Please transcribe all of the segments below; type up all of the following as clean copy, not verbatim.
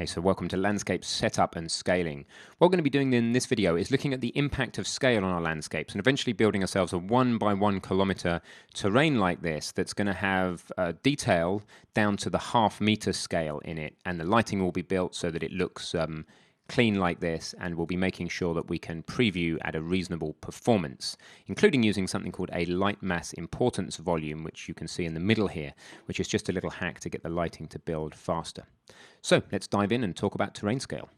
Hey, so welcome to Landscape Setup and Scaling. What we're going to be doing in this video is looking at the impact of scale on our landscapes and eventually building ourselves a 1 by 1 kilometer terrain like this that's going to have detail down to the half-meter scale in it, and the lighting will be built so that it looks clean like this, and we'll be making sure that we can preview at a reasonable performance, including using something called a light mass importance volume, which you can see in the middle here, which is just a little hack to get the lighting to build faster. So let's dive in and talk about terrain scale.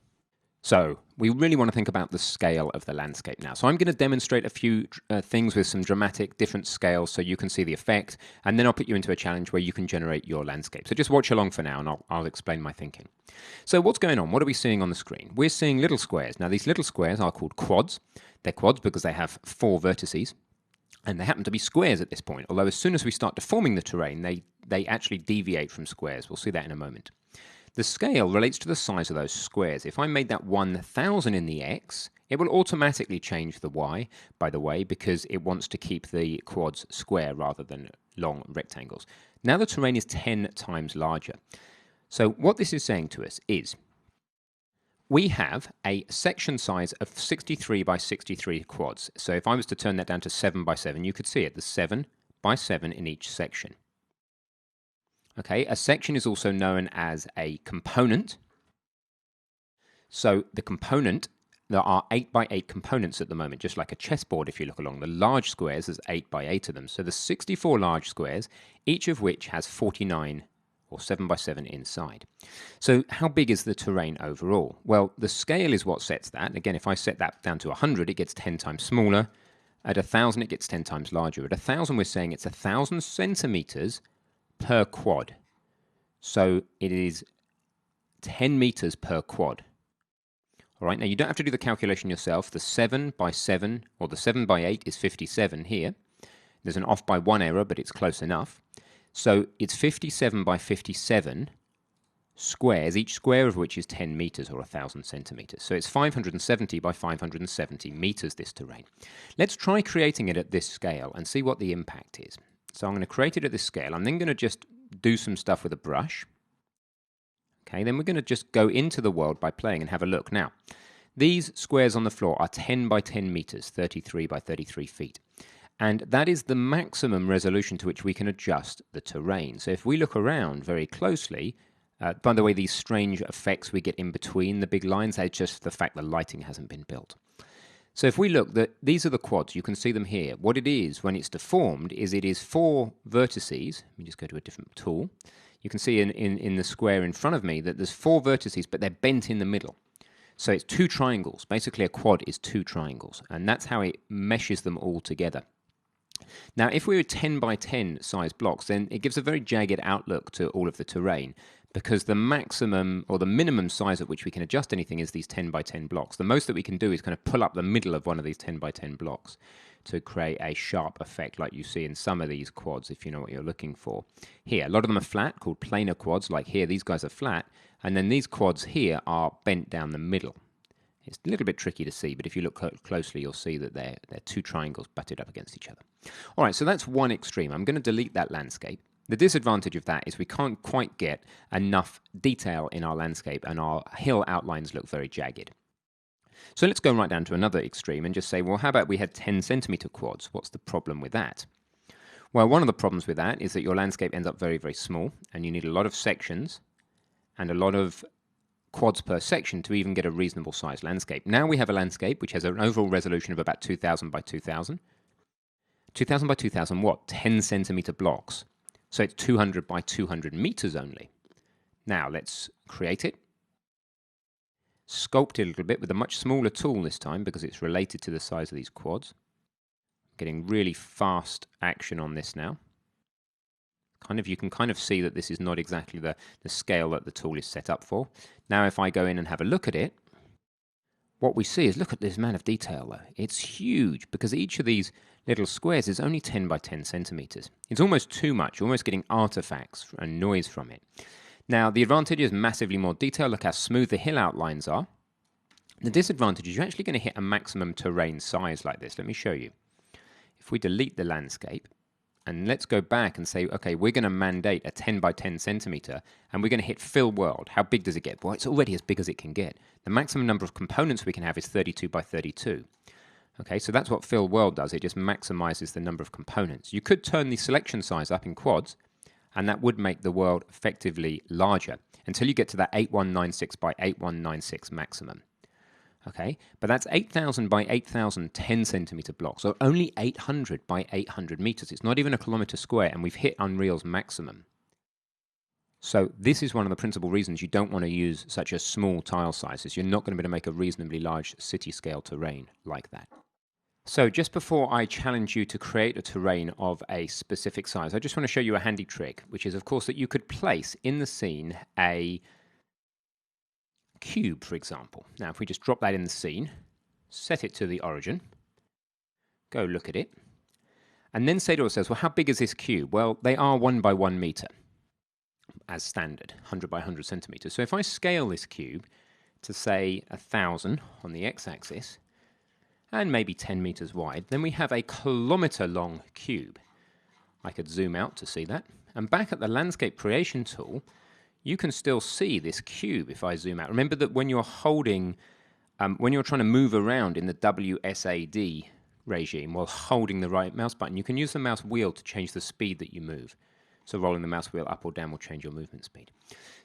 So we really want to think about the scale of the landscape now. So I'm going to demonstrate a few things with some dramatic different scales so you can see the effect, and then I'll put you into a challenge where you can generate your landscape. So just watch along for now and I'll explain my thinking. So what's going on? What are we seeing on the screen? We're seeing little squares. Now these little squares are called quads. They're quads because they have 4 vertices. And they happen to be squares at this point, although as soon as we start deforming the terrain, they actually deviate from squares. We'll see that in a moment. The scale relates to the size of those squares. If I made that 1,000 in the X, it will automatically change the Y, by the way, because it wants to keep the quads square rather than long rectangles. Now the terrain is 10 times larger. So what this is saying to us is we have a section size of 63 by 63 quads. So if I was to turn that down to 7 by 7, you could see it. There's 7 by 7 in each section. Okay, a section is also known as a component. So the component, there are 8 by 8 components at the moment, just like a chessboard if you look along. The large squares, there's 8 by 8 of them. So there's 64 large squares, each of which has 49 or 7 by 7 inside. So how big is the terrain overall? Well, the scale is what sets that. Again, if I set that down to 100, it gets 10 times smaller. At 1,000, it gets 10 times larger. At 1,000, we're saying it's 1,000 centimeters per quad. So it is 10 meters per quad. All right, now you don't have to do the calculation yourself. The 7 by 7 or the 7 by 8 is 57 here. There's an off by 1 error, but it's close enough. So it's 57 by 57 squares, each square of which is 10 meters or 1,000 centimeters. So it's 570 by 570 meters, this terrain. Let's try creating it at this scale and see what the impact is. So I'm going to create it at this scale. I'm then going to just do some stuff with a brush. Okay, then we're going to just go into the world by playing and have a look. Now, these squares on the floor are 10 by 10 meters, 33 by 33 feet. And that is the maximum resolution to which we can adjust the terrain. So if we look around very closely, by the way, these strange effects we get in between the big lines, they're just the fact the lighting hasn't been built. So if we look, these are the quads. You can see them here. What it is when it's deformed is it is 4 vertices. Let me just go to a different tool. You can see in the square in front of me that there's 4 vertices, but they're bent in the middle. So it's 2 triangles. Basically, a quad is 2 triangles, and that's how it meshes them all together. Now, if we were 10 by 10 size blocks, then it gives a very jagged outlook to all of the terrain, because the maximum or the minimum size at which we can adjust anything is these 10 by 10 blocks. The most that we can do is kind of pull up the middle of one of these 10 by 10 blocks to create a sharp effect like you see in some of these quads, if you know what you're looking for. Here, a lot of them are flat, called planar quads, like here, these guys are flat, and then these quads here are bent down the middle. It's a little bit tricky to see, but if you look closely, you'll see that they're 2 triangles butted up against each other. All right, so that's one extreme. I'm going to delete that landscape. The disadvantage of that is we can't quite get enough detail in our landscape, and our hill outlines look very jagged. So let's go right down to another extreme and just say, well, how about we had 10 centimeter quads? What's the problem with that? Well, one of the problems with that is that your landscape ends up very, very small, and you need a lot of sections and a lot of quads per section to even get a reasonable sized landscape. Now we have a landscape which has an overall resolution of about 2,000 by 2,000. 2,000 by 2,000 what? 10 centimeter blocks. So it's 200 by 200 meters only. Now let's create it. Sculpt it a little bit with a much smaller tool this time because it's related to the size of these quads. Getting really fast action on this now. You can kind of see that this is not exactly the scale that the tool is set up for. Now if I go in and have a look at it, what we see is, look at this amount of detail though. It's huge because each of these little squares is only 10 by 10 centimeters. It's almost too much, almost getting artifacts and noise from it. Now the advantage is massively more detail. Look how smooth the hill outlines are. The disadvantage is you're actually going to hit a maximum terrain size like this. Let me show you. If we delete the landscape And let's go back and say, okay, we're going to mandate a 10 by 10 centimeter, and we're going to hit fill world. How big does it get? Well, it's already as big as it can get. The maximum number of components we can have is 32 by 32. Okay, so that's what fill world does. It just maximizes the number of components. You could turn the selection size up in quads, and that would make the world effectively larger until you get to that 8196 by 8196 maximum. Okay, but that's 8,000 by 8,000 10 centimeter blocks, so only 800 by 800 meters. It's not even a kilometer square, and we've hit Unreal's maximum. So this is one of the principal reasons you don't want to use such a small tile sizes. You're not going to be able to make a reasonably large city scale terrain like that. So just before I challenge you to create a terrain of a specific size, I just want to show you a handy trick, which is of course that you could place in the scene a cube, for example. Now if we just drop that in the scene, set it to the origin, go look at it, and then say to ourselves, well, how big is this cube? Well, they are 1 by 1 meter as standard, 100 by 100 centimeters. So if I scale this cube to say 1,000 on the x-axis and maybe 10 meters wide, then we have a kilometer long cube. I could zoom out to see that. And back at the landscape creation tool, you can still see this cube if I zoom out. Remember that when you're holding, when you're trying to move around in the WSAD regime while holding the right mouse button, you can use the mouse wheel to change the speed that you move. So rolling the mouse wheel up or down will change your movement speed.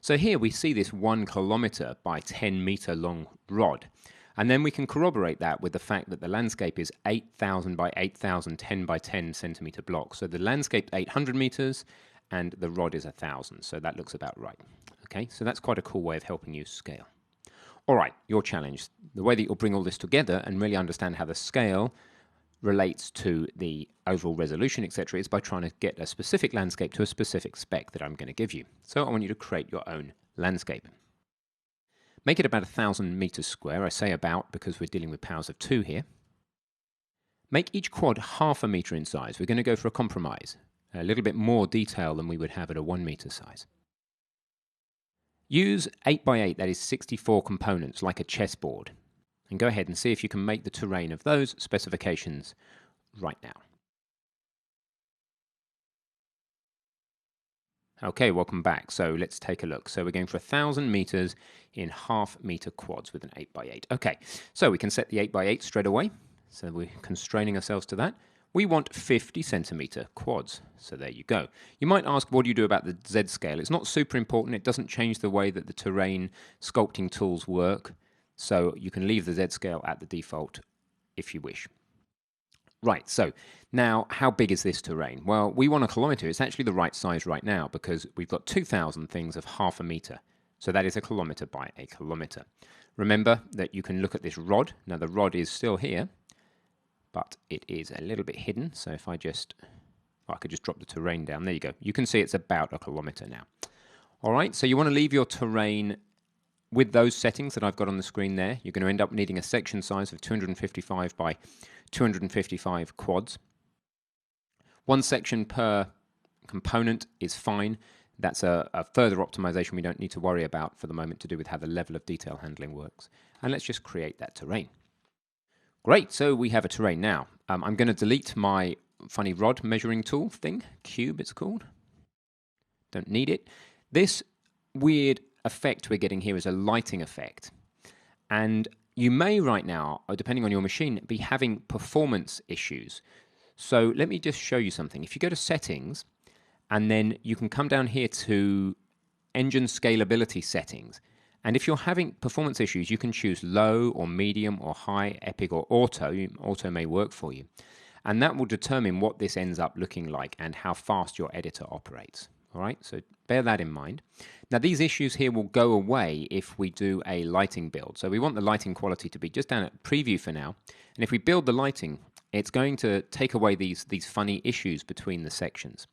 So here we see this 1 kilometer by 10 meter long rod. And then we can corroborate that with the fact that the landscape is 8,000 by 8,000 10 by 10 centimeter blocks. So the landscape 800 meters and the rod is 1,000. So that looks about right. Okay, so that's quite a cool way of helping you scale. All right, your challenge. The way that you'll bring all this together and really understand how the scale relates to the overall resolution, etc., is by trying to get a specific landscape to a specific spec that I'm going to give you. So I want you to create your own landscape. Make it about 1,000 meters square. I say about because we're dealing with powers of 2 here. Make each quad half a meter in size. We're going to go for a compromise, a little bit more detail than we would have at a 1 meter size. Use 8 by 8, that is 64 components, like a chessboard. And go ahead and see if you can make the terrain of those specifications right now. Okay, welcome back. So let's take a look. So we're going for 1,000 meters in half meter quads with an 8 by 8. Okay, so we can set the 8 by 8 straight away. So we're constraining ourselves to that. We want 50 centimeter quads. So there you go. You might ask, what do you do about the Z scale? It's not super important. It doesn't change the way that the terrain sculpting tools work. So you can leave the Z scale at the default if you wish. Right, so now how big is this terrain? Well, we want a kilometer. It's actually the right size right now because we've got 2,000 things of half a meter. So that is a kilometer by a kilometer. Remember that you can look at this rod. Now the rod is still here, but it is a little bit hidden. So if I just, I could just drop the terrain down. There you go. You can see it's about a kilometer now. All right, so you want to leave your terrain with those settings that I've got on the screen there. You're going to end up needing a section size of 255 by 255 quads. One section per component is fine. That's a further optimization we don't need to worry about for the moment to do with how the level of detail handling works. And let's just create that terrain. Great, so we have a terrain now. I'm going to delete my funny rod measuring tool thing, cube it's called. Don't need it. This weird effect we're getting here is a lighting effect. And you may right now, depending on your machine, be having performance issues. So let me just show you something. If you go to settings, and then you can come down here to engine scalability settings. And if you're having performance issues, you can choose low or medium or high, epic or auto. Auto may work for you. And that will determine what this ends up looking like and how fast your editor operates. All right, so bear that in mind. Now these issues here will go away if we do a lighting build. So we want the lighting quality to be just down at preview for now. And if we build the lighting, it's going to take away these funny issues between the sections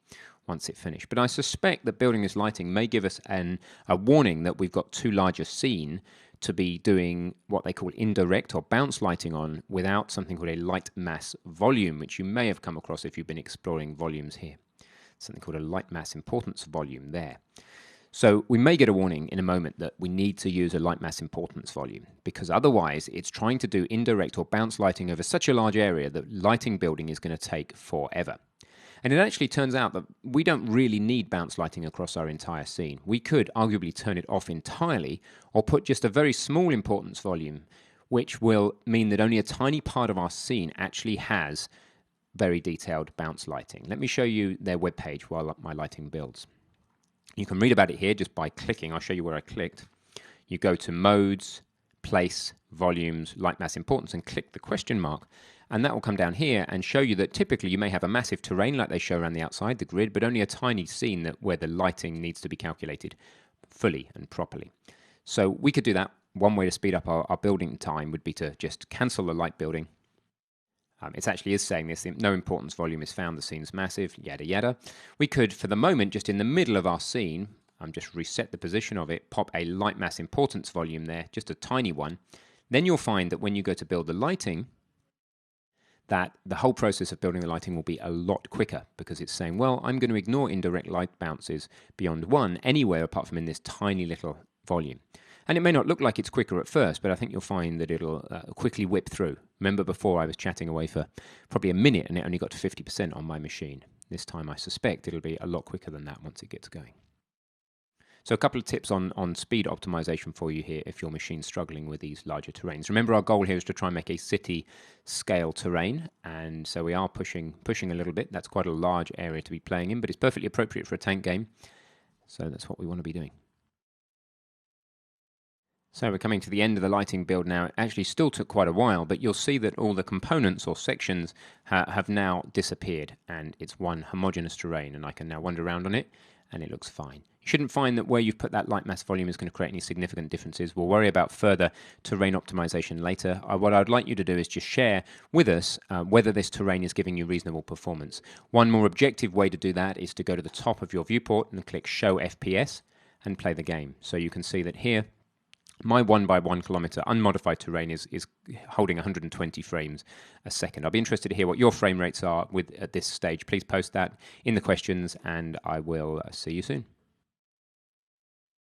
once it's finished. But I suspect that building this lighting may give us a warning that we've got too large a scene to be doing what they call indirect or bounce lighting on without something called a light mass volume, which you may have come across if you've been exploring volumes here. Something called a light mass importance volume there. So we may get a warning in a moment that we need to use a light mass importance volume, because otherwise it's trying to do indirect or bounce lighting over such a large area that lighting building is going to take forever. And it actually turns out that we don't really need bounce lighting across our entire scene. We could arguably turn it off entirely or put just a very small importance volume, which will mean that only a tiny part of our scene actually has very detailed bounce lighting. Let me show you their webpage while my lighting builds. You can read about it here just by clicking. I'll show you where I clicked. You go to Modes, Place, Volumes, Light Mass Importance, and click the question mark. And that will come down here and show you that typically you may have a massive terrain like they show around the outside, the grid, but only a tiny scene where the lighting needs to be calculated fully and properly. So we could do that. One way to speed up our building time would be to just cancel the light building. It actually is saying this, no importance volume is found, the scene's massive, yada yada. We could, for the moment, just in the middle of our scene, just reset the position of it, pop a light mass importance volume there, just a tiny one. Then you'll find that when you go to build the lighting, that the whole process of building the lighting will be a lot quicker because it's saying, well, I'm going to ignore indirect light bounces beyond 1 anywhere apart from in this tiny little volume. And it may not look like it's quicker at first, but I think you'll find that it'll quickly whip through. Remember before I was chatting away for probably a minute and it only got to 50% on my machine. This time I suspect it'll be a lot quicker than that once it gets going. So a couple of tips on speed optimization for you here if your machine's struggling with these larger terrains. Remember, our goal here is to try and make a city scale terrain, and so we are pushing a little bit. That's quite a large area to be playing in, but it's perfectly appropriate for a tank game. So that's what we want to be doing. So we're coming to the end of the lighting build now. It actually still took quite a while, but you'll see that all the components or sections have now disappeared, and it's one homogeneous terrain, and I can now wander around on it, and it looks fine. You shouldn't find that where you've put that light mass volume is going to create any significant differences. We'll worry about further terrain optimization later. What I'd like you to do is just share with us whether this terrain is giving you reasonable performance. One more objective way to do that is to go to the top of your viewport and click Show FPS and play the game. So you can see that here, my 1 by 1 kilometer unmodified terrain is holding 120 frames a second. I'll be interested to hear what your frame rates are at this stage. Please post that in the questions, and I will see you soon.